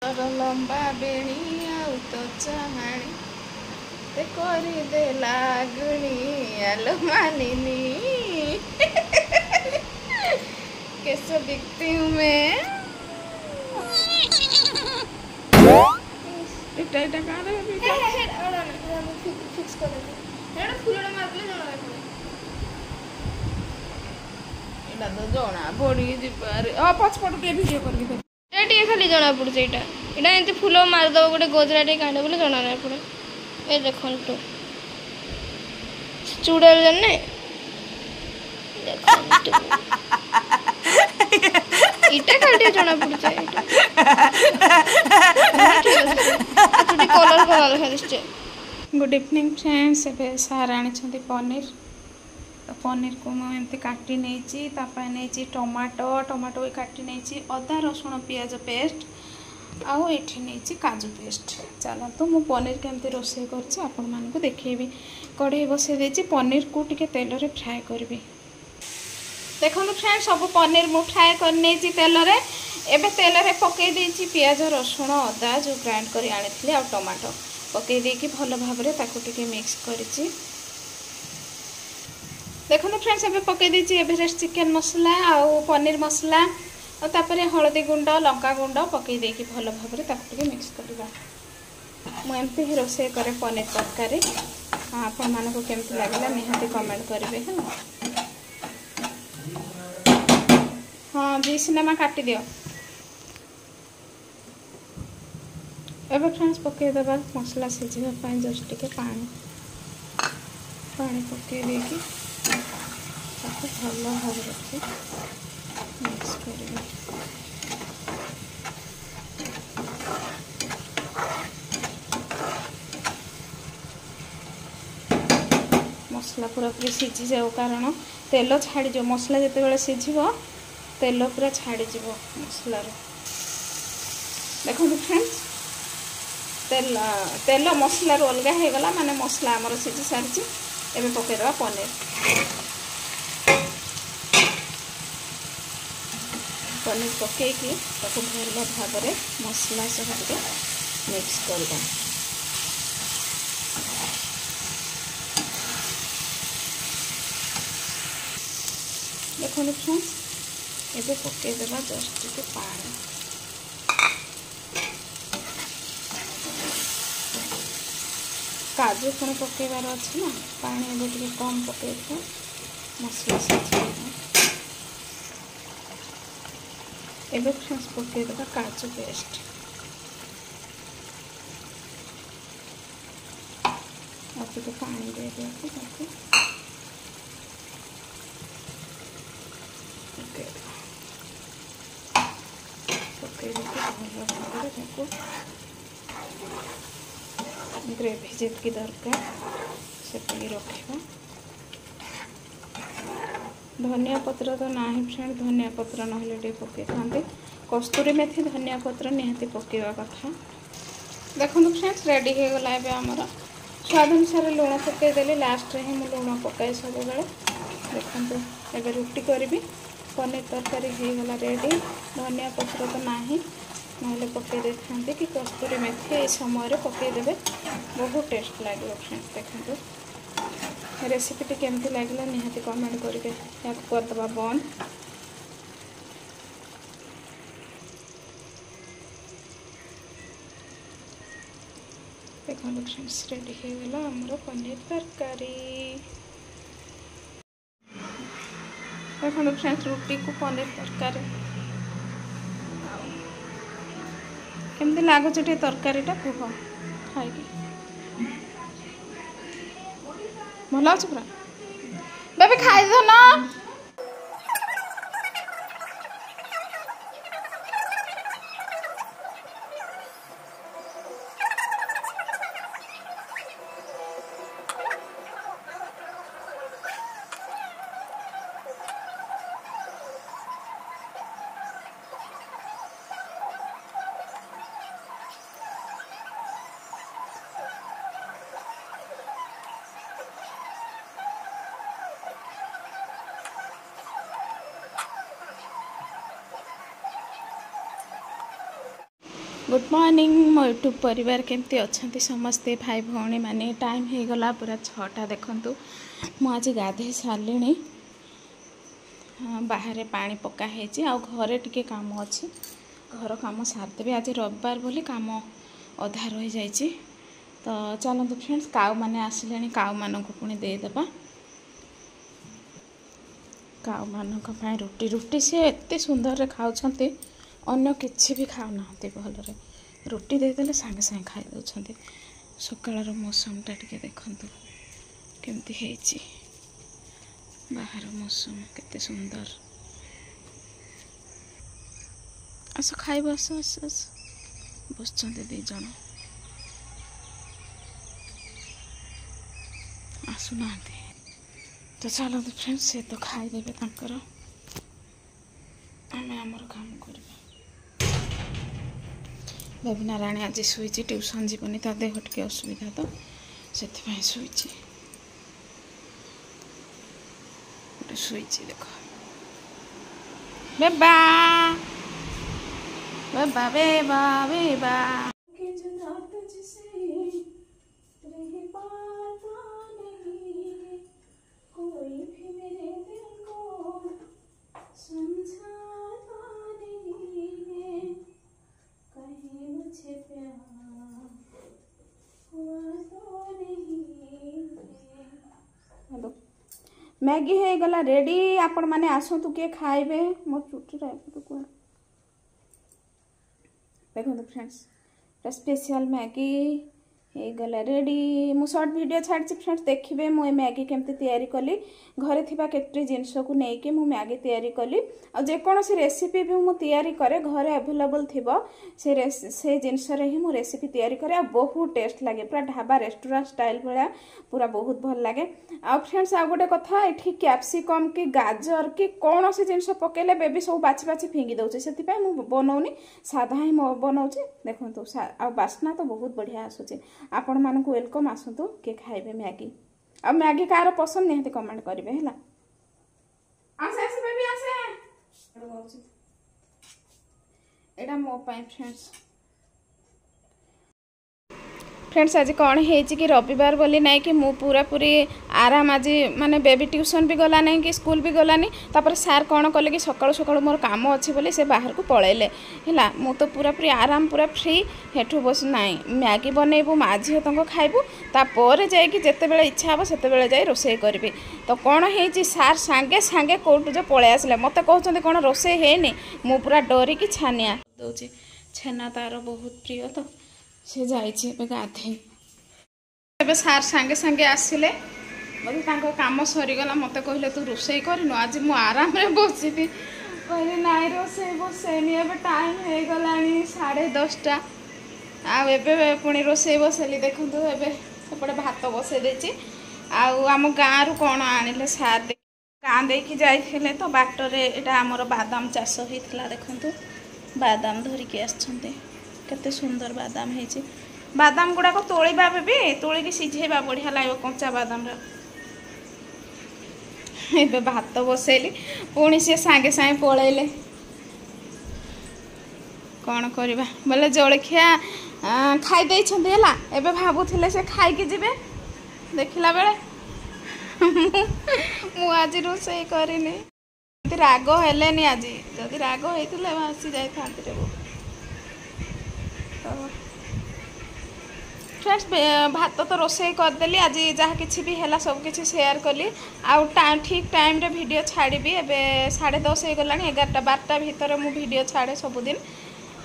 लंबा बेणी आउ तो चाहाणी ते करी दे लागुणी आलो मानिनी कैसे दिखती हूँ मैं। इटा इटा कहाँ रे बेटा फिक्स कर दे हेड फुलड़ा मार दे जणा एटा तो जणा पड़ी जिबारे आ पछपट के वीडियो कर के एटी खाली जणा पड़ एटा एटा एंती फूल मार दो गोटे गोजराटे कांडे बोले जणा ना पड़े ए देखंतु चूड़ाल जन्ने देखंतु इटा खाली जणा पड़छे एटा चुटी कलर कलर खालिछे। गुड इवनिंग फ्रेंड्स ए सार आनी पनीर तो पनीर को मुझे काटी नहीं नहीं टमाटो टमाटो भी काटी नहीं अदा रसुण पियाज पेस्ट आउ एठी नहीं काजू पेस्ट। चलतु मु पनीर केमती रोषे कर देखेबी कड़े बसई देती पनीर को टिके तेल रे फ्राए करी। देखो फ्रेंड्स सब पनीर मु फ्राए कर तेल रे एबे तेल रे पकई देती पियाज रसुण अदा जो ग्राइंड कर आनी आ टमाटो पकई देकी भल भाव में टिके मिक्स करी। देखो फ्रेंड्स एबे पकई देती एवरेस्ट चिकेन मसला आउ पनीर मसला और हलदी गुंड लंका गुंड पकई देकी भल भाव में टिके मिक्स करवा। मुझे ही रोषे करे पनीर तरकारी आपण मानक केमती लगला निहाती कमेंट करेंगे है। हाँ जी सिनेमा काटी दियो एबे फ्रेंड्स पकई देबा मसला सिझा जस्ट टिके पानी पानी पकई देकी भल भाव मिक्स कर मसला पूरा पूरी सीझी जाओ कारण तेल छाड़ मसला जिते बड़े सीझ तेल पूरा छाड़ मसलार। देखो फ्रेंड्स तेल तेल मसलार अलग हो गला माने मसला आमर सीझी सारी एवं पकईदे पनीर पनीर पकईकी भल भाव में मसला सब मिक्स करवा। देखो फ्रेंड्स एबे पकईदेवा जस्ट टिके पानी काजू पुणी पकईबार अच्छे ना पानी एबे टिके कम पकई मसला सीझे एबे फ्रेंड्स पकईदेवा काजू पेस्ट और टिके पानी दे दिया ग्रेवी जितकी दरकार से रखा। धनिया पत्र तो ना फ्रेंड धनिया पत्र ना पकई था कस्तूरी मेथी धनिया पत्र निहाती पकईवा कथा। देखो फ्रेंड्स रेडी हो गला आमर स्वाद अनुसार लुण पकईदेली लास्ट ही मुझे लुण पकाए सब बेले। देखो एबे रुटी करी पनीर तरकारी हो गला रेडी धनिया पत्र तो ना ना पकई दे था कि कस्तूरी मेथी ये समय पकईदे बहुत टेस्ट लगे फ्रेंड्स। देखो रेसिपीटी केमती लगे निहाती कमेंट करके करदे बंद। देखो फ्रेंड्स रेडी हो गला आमर पनीर तरकारी। देखो फ्रेंड्स रुटी को पनीर तरकारी केमती लगुच तरकारीटा कह खाई भल अच्छे पूरा बेबी खाई ना। गुड मॉर्निंग मो यूट्यूब परिवार केमती अच्छा समस्ते भाई भौणी माने टाइम हो गला पूरा 6टा देखंतु मुझे गाधे सारे बाहर पानी पका है घरे टिके काम अच्छी घर काम सारदेवी आज रविवार बोली काम अधा रही जाइए तो चलते फ्रेंड्स काउ मैंने आसिले काउ मान को पुणी देदेबा काउ मान रुटी रुटी सी एत सुंदर खाऊंट अन्य किसी भी खाऊना भलरे रुटी देदेले सांगे सांगे खाई दौरान सकाळ मौसमटा टिके देखंतु केमती है बाहर मौसम केते सुंदर आस खाइब आस आस आस बस दी जन आसुना तो चलते फ्रेंड्स से तो खाईदेवे तांकर आम आमर काम कर बेबिना राणी आज शुई ट्यूशन जीवनी ता देह टे असुविधा तो से शुई शुई देख बेबा बेबा बेबा बेबा मैगी हो गला रेडी आपण माने आसतु किए खाइबे मो चुटी देखो फ्रेंड्स स्पेशल मैगी हो गला रेडी मु शॉर्ट वीडियो छाड़ी फ्रेंड्स देखिए मु मैगी केमती तैयारी कली घरे थिबा केते जिनस को लेकिन मु मैगी तैयारी कली आ जेकोसी रेसिपी भी मु तैयारी करे घरे अवेलेबल थिबो से जिनस रे ही मु रेसिपी तैयारी करे आ बहुत टेस्ट लागे पूरा ढाबा रेस्टोरेंट स्टाइल भला पूरा बहुत भल लागे आ फ्रेंड्स आ गोटे कथा एठी कैप्सिकम की गाजर की कौन सी जिनस पकेले बेबी सब बाछि बाछि फिंगी दउचे सेति पय मु बनौनी साधा ही बनाउची देखंतु आ बास्ना तो बहुत बढ़िया आसुचे आपण मानकु वेलकम आसंतु के खाइबे मैगी अब मैगी कार पसंद नहीं कमेंट करेंगे है आसे आसे बेबी आसे एटा मो पाई फ्रेंड्स आज कौन है कि रविवार बोली नहीं कि मु पूरा पूरी आराम आज माने बेबी ट्यूशन भी गला नहीं कि स्कूल भी गलानी तापर सार कौन कले कि सकाळु सकाळु मोर काम अच्छी बोली से बाहर को पळेले हैला मु तो पूरा पूरी आराम पूरा फ्री हेठु बस नहीं मैगी बनैबू माँ झील तक खाइबू तापर जाइए जिते बेले इच्छा हे सेते बेले जाई रोसई करबी तो कौन है सार सांगे सांगे कोर्ट जो पळे आसले मते कहउछन्ते कौन रोसई हेनी मु पूरा डरी कि छानिया दउची छेना तार बहुत प्रिय तो से जाइए गाधे सार सांगे सांगे आसिले बोले काम सरीगला मत कहले तू रोसई करनु आज मु आराम रे बसी कहले नाई रोसई बसैनी ए टाइम हो गला 10:30 आबे पुणी रोसई बसैली देखु एपटे भात बसई देछि आम गाँ रु कौन आनिले सार गाँ देखी जाइए तो बाटरे एटा आमर बादाम चाष होता देखु बादाम धरिकी आछन्ते केते सुंदर बादाम है बादाम गुड़ाक तोड़ा भी तोलिकी सिझेबा बढ़िया लगे कंचा बादाम ए भात बसैली पुणी सी सांगे सांगे पलैले कौन करवा बोले जलखिया खाई एबे भावुले से खाई जीवे देखला बेले मु आज रोसई करनी राग हेलेनी आज जदि राग होते आसी जाती फ्रेंड्स भात तो रोसई करदेली आज जहाँ किसी भी है सब किसी शेयर कली आउ ठीक टाइम रे वीडियो छाड़ी एबे 10:30 हो गला 11-12 भितर मु वीडियो छाड़े सबुदिन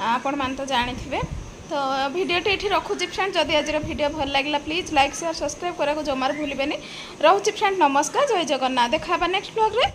आपण मान तो जानी तो वीडियोटी ये रखुची फ्रेंड जदि आज वीडियो भल लगे प्लीज लाइक शेयर सब्सक्राइब करा जमार भूलें रोचे फ्रेंड नमस्कार जय जगन्नाथ देखा नेक्स्ट ब्लॉग रे।